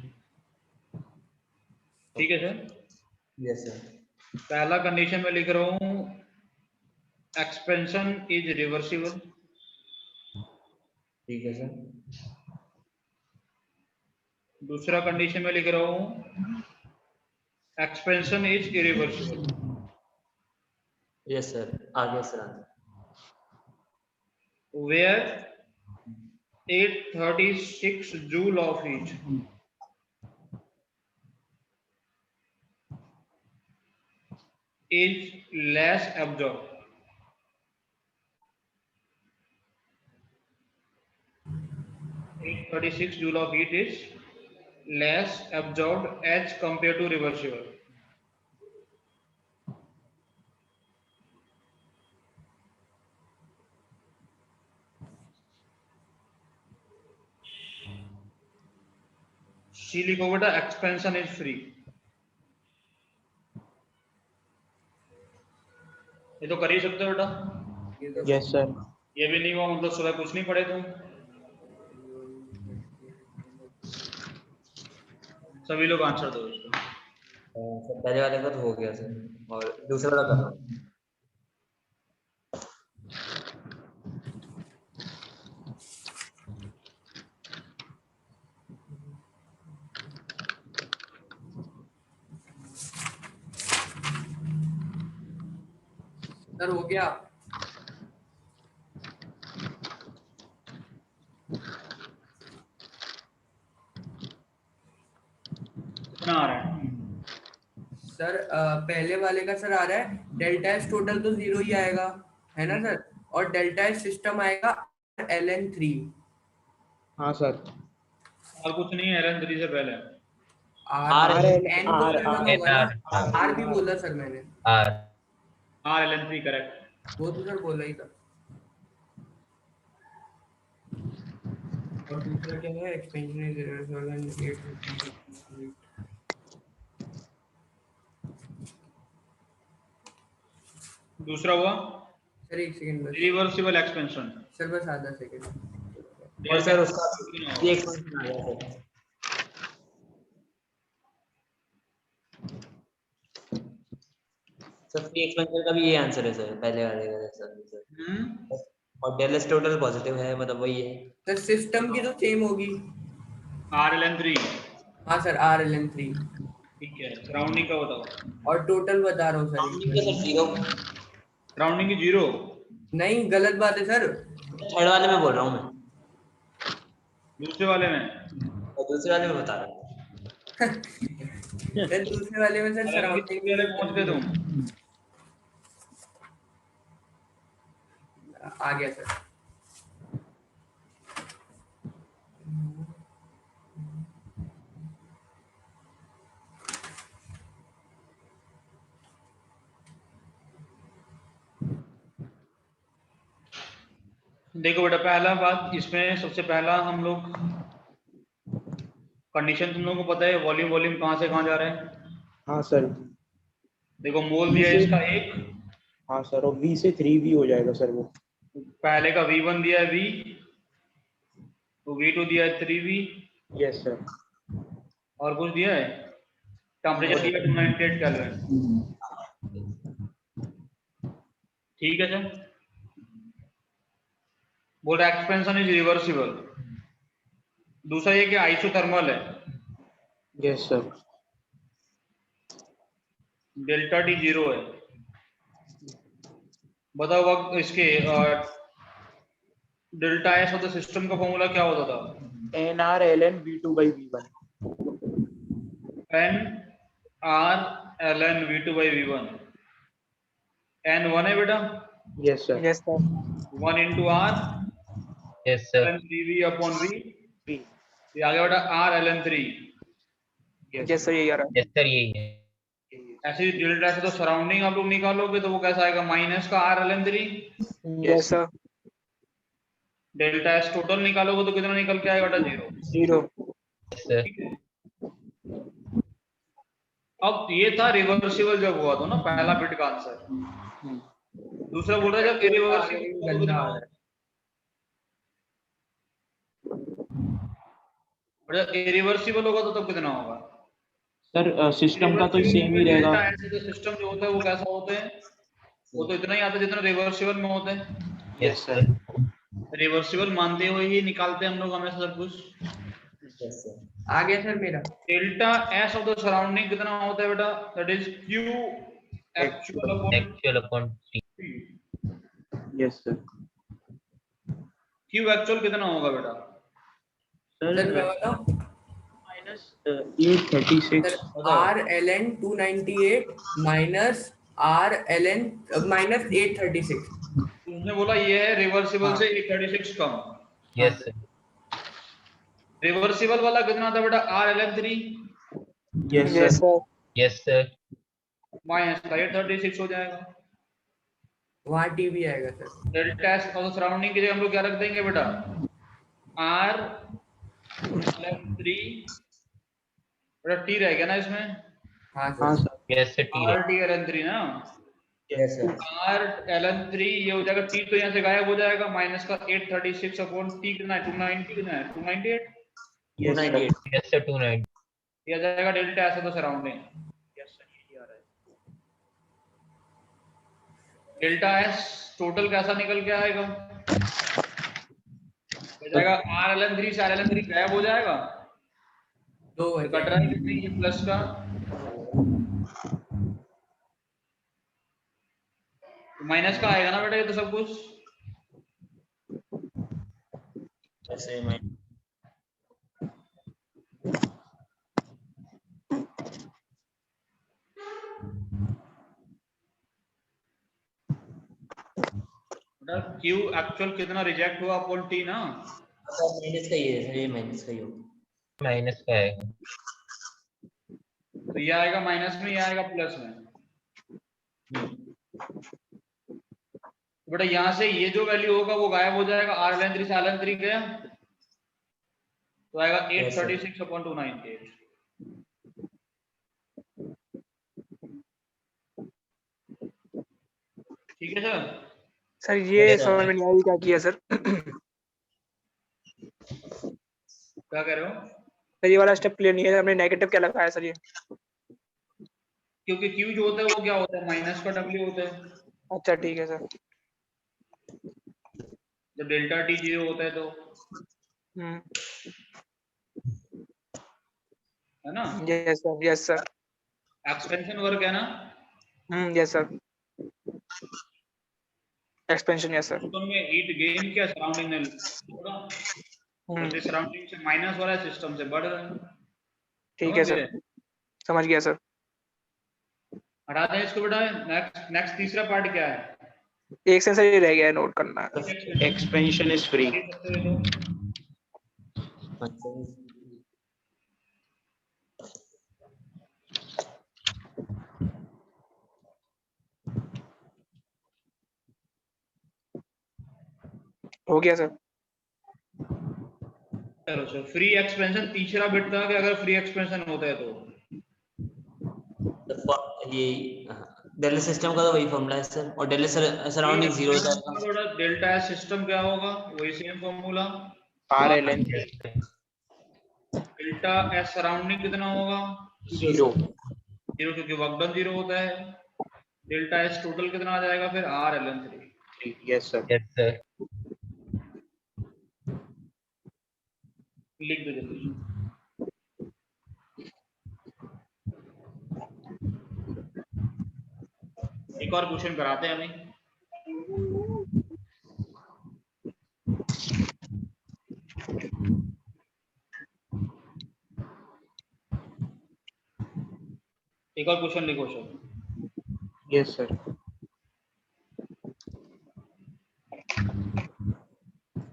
ठीक है sir? Yes sir. पहला condition में लिख रहा हूं expansion is reversible. ठीक है sir. दूसरा कंडीशन में लिख रहा हूं expansion is irreversible. Yes sir, आगे सर आगे। Where 836 joule of heat is less absorbed. 836 joule of heat is less absorbed H compared to reversible. C लिखो बेटा, expansion is free. ये तो कर ही सकते हो बेटा। Yes sir. ये भी नहीं हुआ मतलब सुबह कुछ नहीं पढ़े तुम? सभी लोग आंसर दो इसको। सर पहले वाले का तो हो गया सर, और दूसरा वाला करना। सर हो गया। कितना आ रहा है? सर पहले वाले का सर आ रहा है डेल्टा एस टोटल तो 0 ही आएगा, है ना सर, और डेल्टा एस सिस्टम आएगा ln3। हाँ सर। और कुछ नहीं है, LN3 से पहले। n तो फिर वन होगा ना, r भी बोला सर मैंने। R LN3 correct. वो तो सर बोला ही था। और दूसरा क्या है, एक्सपेंशन दूसरा हुआ सर एक सेकंड बस रिवर्सिबल एक्सपेंशन। सर, बस आधा सेकंड। और सर उसका ये एक्सपेंशन आ गया सर। सर फ्री एक्सपेंशन का भी ये आंसर है सर, पहले वाले का सर। और डेल एस टोटल पॉजिटिव है, मतलब वही है सर सिस्टम की तो सेम होगी। RLN3। हाँ सर RLN3। ठीक है, सराउंडिंग का बताओ। और टोटल बता रहा हूँ राउंडिंग सर। सर 0। सराउंडिंग की 0? नहीं, गलत बात है सर। थर्ड वाले में बोल रहा हूँ मैं, दूसरे वाले में? और दूसरे वाले में बता रहा हूँ। सर दूसरे वाले में सर सराउंडिंग पहले पहुंच गए तुम। आ गया सर। देखो बेटा, पहला बात इसमें सबसे पहला हम लोग कंडीशन तुम लोगों को पता है, वॉल्यूम वॉल्यूम कहाँ से कहाँ जा रहे हैं? हाँ सर। देखो मोल दिया है इसका 1। हाँ सर, और V से 3V हो जाएगा सर वो। पहले का V1 दिया है V, तो V2 दिया है 3V। Yes sir. और कुछ दिया है? टेम्परेचर दिया है 298 केल्विन। ठीक है सर। बोल रहा एक्सपेंशन इज रिवर्सिबल। दूसरा ये कि आइसोथर्मल है। Yes sir. डेल्टा T 0 है। बताओ वक्त इसके delta S of the system का फॉर्मूला क्या होता था? NR ln V2/V1। NR ln V2/V1। N 1 है बेटा? Yes sir. Yes sir. 1 into R yes sir ln 3V upon V। V। ये आ गया बेटा R ln 3। यस सर, यही आ रहा है। yes sir यही है। ऐसे डेल्टा से तो सराउंडिंग आप लोग निकालोगे तो वो कैसा आएगा? माइनस का R ln 3। Yes sir. Delta S total निकालोगे तो कितना निकल के आएगा बेटा? 0। 0। yes sir अब ये था रिवर्सिबल जब हुआ तो ना, पहला बिट का आंसर। दूसरा बोल रहा है जब इरिवर्सिबल होगा तो तब कितना होगा? सर सिस्टम का तो सेम ही रहेगा। सिस्टम जो होता है वो कैसा होता है? वो तो इतना ही आता है जितना रिवर्सिबल में होता है। yes sir रिवर्सिबल मानते हुए ही निकालते हैं हम लोग हमेशा सब कुछ। आ गया सर मेरा। Delta S of the surrounding कितना होता है बेटा? That is Q actual upon T yes sir. Q actual कितना होगा बेटा? सर सर मैं बताऊं, -836 R ln 298 minus R ln minus 836। तुमने बोला ये है रिवर्सिबल से 836 कम। yes sir रिवर्सिबल वाला कितना था बेटा, RLN3 yes yes sir. Sir. Yes, sir. Minus का 836 हो जाएगा। वहाँ टी भी आएगा सर। डेल्टा एस और सराउंडिंग की जगह हम लोग क्या रख देंगे बेटा, RLN3 बेटा, टी रह गया ना इसमें, हाँ हाँ sir. Sir. Yes, sir. T. RTLN3 ना, यस सर। RLN3 ये हो जाएगा, टी तो यहाँ से गायब हो जाएगा, माइनस का 836 अपॉन टी कितना है, 290 कितना है, 298 यस सर। 298। Yes, sir. 290. ये आ जाएगा डेल्टा एस तो सराउंडिंग। यस सर, यही आ रहा है। डेल्टा एस टोटल कैसा निकल के आएगा, हो जाएगा RLN3 से RLN3 गायब हो जाएगा, दो तो कट रहा है कितनी, ये प्लस का, माइनस का आएगा ना बेटा, ये तो सब कुछ। ऐसे में बेटा क्यू एक्चुअल कितना रिजेक्ट हुआ अपॉन टी ना, माइनस का ही है सर, ये माइनस का ही होगा। Minus का आएगा। तो ये आएगा माइनस में, ये आएगा प्लस में। तो बेटा यहाँ से ये जो वैल्यू होगा वो गायब हो जाएगा, RLN3 से RLN3 गया तो आएगा 836 अपॉन 298। ठीक है सर। सर ये Yes, sir. समझ में नहीं आई क्या किया सर। क्या कह रहे हो, सर ये वाला स्टेप क्लियर नहीं है, हमने नेगेटिव क्या लगाया सर ये। क्योंकि क्यू जो होता है वो क्या होता है, माइनस का W होता है, अच्छा ठीक है सर। जब डेल्टा टी 0 होता है तो, है ना, yes sir, yes sir. Expansion work है ना, yes sir, expansion yes sir. System में हीट गेन किया, सराउंडिंग ने थोड़ा, जैसे सराउंडिंग से माइनस हो रहा है सिस्टम से बढ़ रहा है। ठीक है समझ सर, गए? समझ गया सर। हटा दें इसको बेटा। नेक्स्ट नेक्स्ट तीसरा पार्ट क्या है, एक सेंसर ये रह गया है, नोट करना है। Expansion is free. ये सबसे दे दो। हो गया सर। चलो सर, फ्री एक्सपेंशन तीसरा बिट था कि अगर फ्री एक्सपेंशन होता है तो, ये डेल्टा सिस्टम का तो वही फॉर्मूला है सर, और डेल्टा सराउंडिंग 0 हो जाएगा। डेल्टा एस सिस्टम क्या होगा, वही same formula. RLN3 delta S surrounding कितना होगा, 0। 0, क्योंकि वर्क डन 0 होता है। डेल्टा एस टोटल कितना आ जाएगा फिर, RLN3। Yes sir. Yes, sir. लिख दो जल्दी। एक और क्वेश्चन कराते हैं अभी। एक और क्वेश्चन लिखो सर। Yes sir.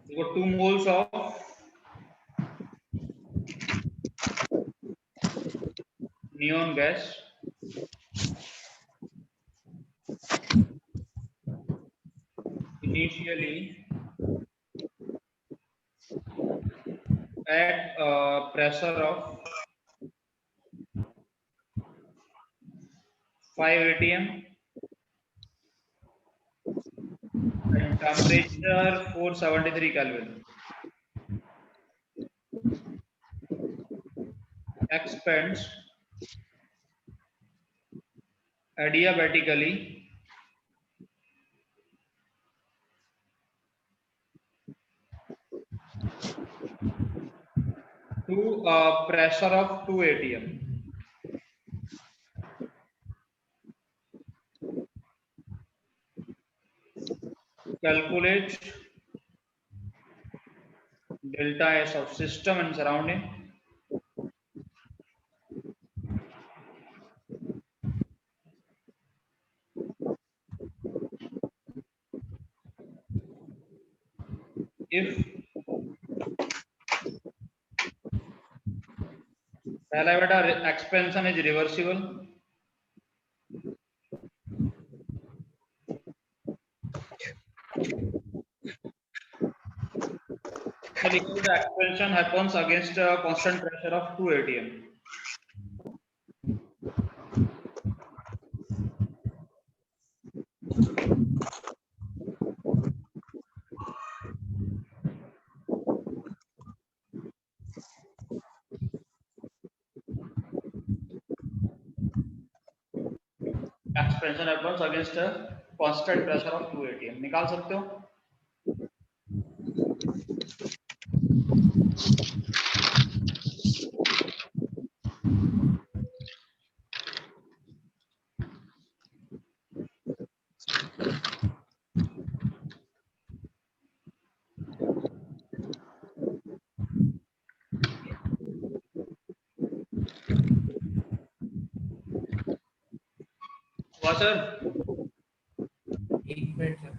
देखो 2 moles of neon gas initially at a pressure of 5 atm and temperature 473 Kelvin. Expands adiabatically to a pressure of 2 atm. Calculate delta S of system and surrounding. If पहला बेटा expansion is reversible, the expansion happens against a constant pressure of 2 atm. Expansion happens against a constant pressure of 2 atm. निकाल सकते हो? हुआ sir? एक minute sir.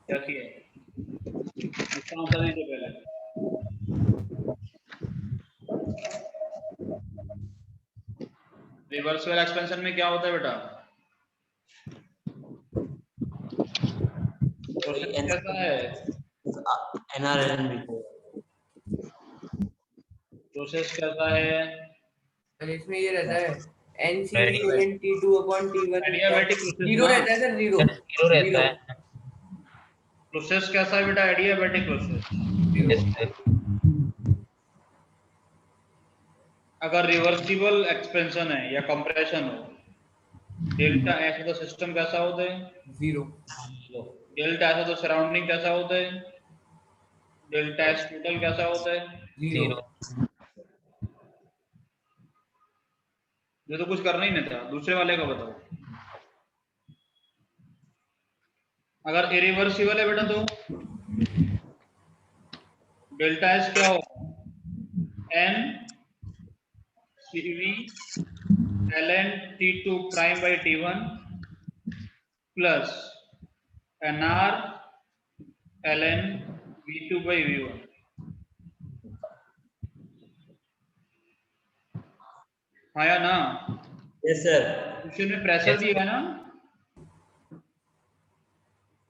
क्या किया? इसका आंसर दीजिए पहले। रिवर्सिबल एक्सपेंशन में क्या होता है बेटा? प्रोसेस कैसा है? NRLN प्रोसेस कैसा है? और इसमें ये रहता है NCV ln T2 upon T1 adiabatic process zero ना? रहता है सर, जीरो जीरो रहता है। प्रोसेस कैसा है बेटा? Adiabatic process. Yes, sir. अगर रिवर्सिबल एक्सपेंशन है या कंप्रेशन हो, डेल्टा ऐसा तो सिस्टम कैसा होता है? जीरो। डेल्टा ऐसा तो सराउंडिंग कैसा होता है? डेल्टा एस टोटल कैसा होता है? जीरो। ये तो कुछ करना ही नहीं था। दूसरे वाले का बताओ। अगर इरिवर्सिबल है बेटा तो डेल्टा एस क्या होगा? N CV ln T2 prime by T1 plus NR ln V2 by V1। हाँ या ना? Yes sir. क्वेश्चन में प्रेशर दिया है ना?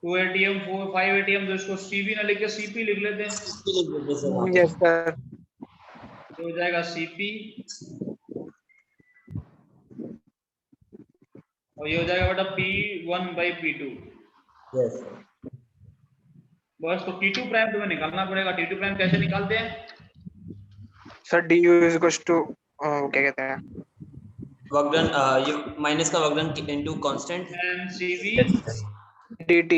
2 atm 5 atm, तो इसको CV ना लिख के CP लिख लेते हैं। Yes sir. तो हो जाएगा CP और ये हो जाएगा बेटा P1 बाई P2। Yes. बस तो T2 प्राइम तुम्हें निकालना पड़ेगा। T2 प्राइम कैसे निकालते हैं? Sir du is equals to क्या कहते हैं, वर्क डन, ये माइनस का work done into constant NCV dt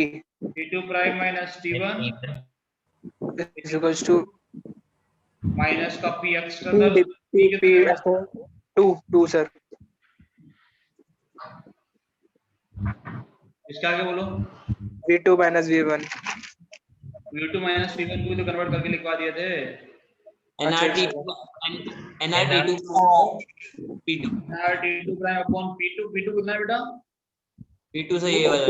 T2 prime minus T1 is equals to minus का P एक्सटर्नल p 2 सर। इसके आगे बोलो। v2 minus v1। V2 minus V1 को तो कन्वर्ट करके लिखवा दिए थे। NRT NRT2 P2 T2 prime upon P2। P2 कितना है बेटा? P2 से ये वाला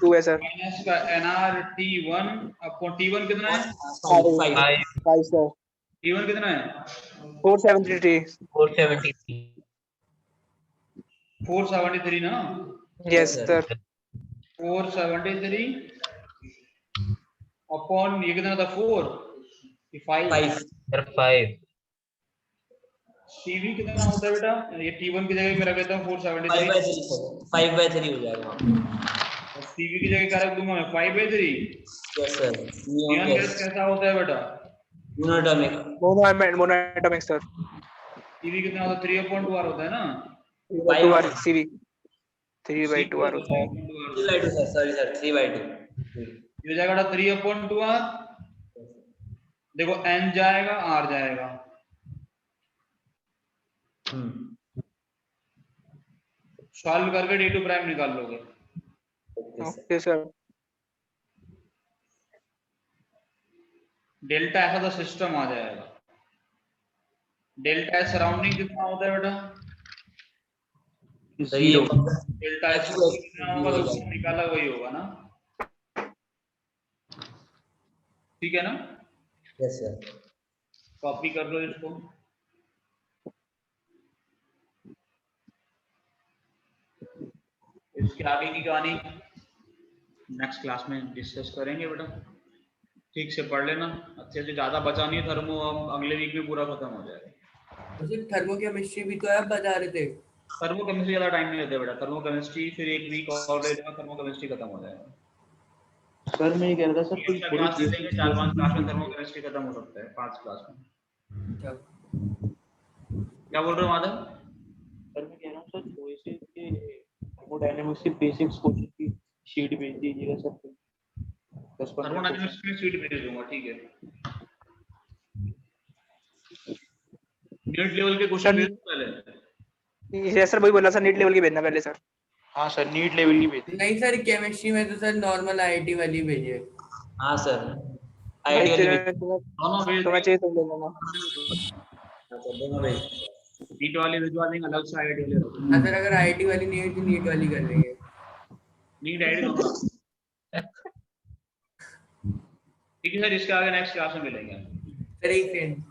2 है सर। माइनस का NRT1 अपॉन T1 कितना है? 5 सर। T1 कितना है? 473। 473। 473 ना? Yes sir. 473 अपॉन ये कितना था? 4 5 सर 5। CV कितना होता है बेटा? ये T1 की जगह पे रख देता हूँ 473। 5/3 हो जाएगा। CV की जगह क्या रख दूंगा मैं? 5/3। Yes sir. नियॉन गैस कैसा होता है बेटा? यूनिटोमिक मोनोएटॉमिक सर। CV कितना होता है? 3/2R होता है ना? 2r cv 3/2r होता है। 3/2 सर, सॉरी सर, 3/2 ये हो जाएगा 3/2R। देखो N जाएगा R जाएगा। सॉल्व करके D2 प्राइम निकाल लोगे। Okay sir. डेल्टा ऐसा तो सिस्टम आ जाएगा। डेल्टा सराउंडिंग कितना होता है बेटा? तो ये डेल्टा कितना होगा तो उसको निकाला वही होगा ना? ठीक है ना? Yes sir. कॉपी कर लो इसको। उसके आगे की कहानी नेक्स्ट क्लास में डिस्कस करेंगे बेटा। ठीक से पढ़ लेना अच्छे से, ज्यादा बचा नहीं थर्मो, अब अगले वीक में पूरा खत्म हो जाएगा। वैसे थर्मोकेमिस्ट्री भी तो आप बता रहे थे। थर्मोकेमिस्ट्री ज्यादा टाइम नहीं लेते बेटा, थर्मोकेमिस्ट्री फिर एक वीक और लेगा, थर्मोकेमिस्ट्री खत्म हो जाएगा। सर मैं ये कह रहा था सर कोई एक्स्ट्रा थोड़ी क्लास लेंगे, basic 4-5 क्लास में questions- थर्मोकेमिस्ट्री खत्म हो सकता है 5 क्लास में। अच्छा। क्या बोल रहे हो माधव? सर मैं कह रहा हूँ सर थोड़े से थर्मोडायनेमिक्स के बेसिक्स क्वेश्चन की शीट भेज दीजिएगा सर। 10-15 थर्मोडायनेमिक्स की शीट भेज दूंगा, ठीक है। नीट लेवल के क्वेश्चन भेज दूं पहले। ये सर वही बोला सर, नीट लेवल की भेजना पहले सर। हाँ सर नीट लेवल की भेज नहीं सर, केमिस्ट्री में तो सर नॉर्मल आईआईटी वाली भेजिए। हाँ सर भाई आईडी वाली दोनों भेज तुम्हें चाहिए तो ले लेना। दोनों भेज, नीट वाली भिजवा देंगे, अलग से आईआईटी वाली रख हाँ सर, अगर आईआईटी वाली नहीं हुई तो नीट वाली कर लेंगे। नीट आईआईटी दोनों। ठीक है सर, इसके आगे नेक्स्ट क्लास में मिलेंगे। सर एक सेकंड।